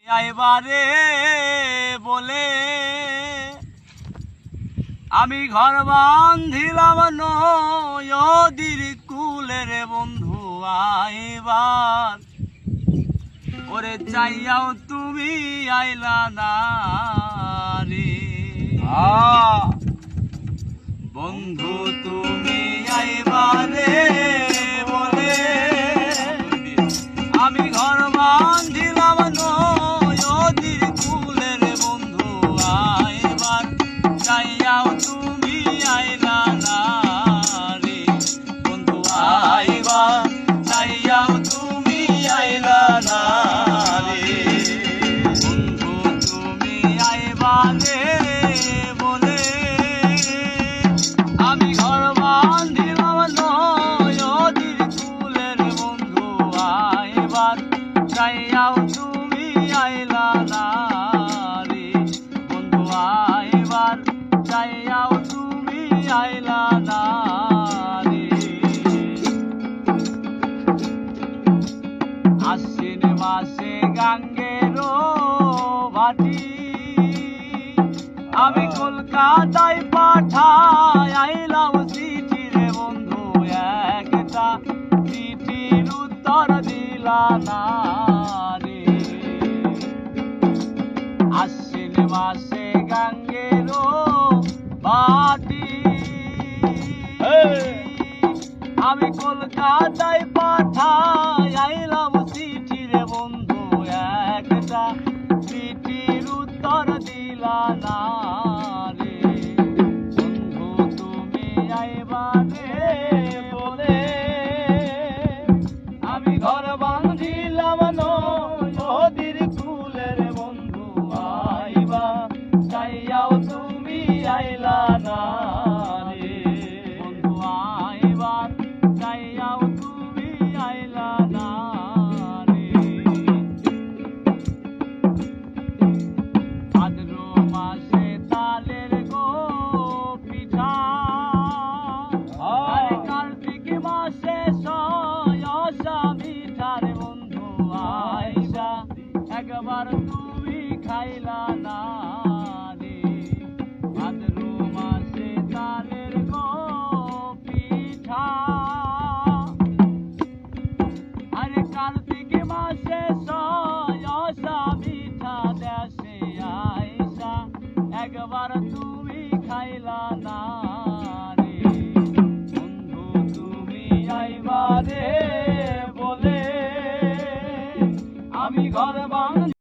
আইবারে বলে আমি ঘর বাঁধিলাম নদীর কুলের বন্ধু আইবার ওরে চাইয়াও তুমি আইলা না রে বন্ধু তুমি আইবারে বলে আমি ঘর বাঁধিলাম নদীর কুলের বন্ধু আইবার চাইয়াও তুমি আইলা না রে বন্ধু আইবার চাইয়াও তুমি আইলা না রে বন্ধু তুমি আইবারে বলে আমি ঘর বাঁধিলাম নদীর কুলের বন্ধু আইবার চাইয়াও তুমি আইলা না রে বন্ধু আইবার চাইয়াও তুমি আইলা না রে আশ্বিন মাসে গাঙ্গের ভাটি আমি কলকাতায় পাঠাই আইলাম চিঠি রে বন্ধু একটা চিঠির উত্তর দিলা না রে আশ্বিন মাসে গাঙ্গের ভাটি আমি কলকাতায় পাঠাই আইলাম চিঠি রে বন্ধু একটা চিঠির উত্তর দিলা না রে বন্ধু তুমি আইবারে বলে আমি ঘর বাঁধিলাম নদীর কুলের বন্ধু আইবা চাইয়াও তুমি আইলা না রে বন্ধু আইবার চাইয়াও তুমি আইলা না রে ভাদ্র মাসে তালের গো পিঠা আর কার্তিক মাসে সয়সা মিঠার বন্ধু আইসা একবার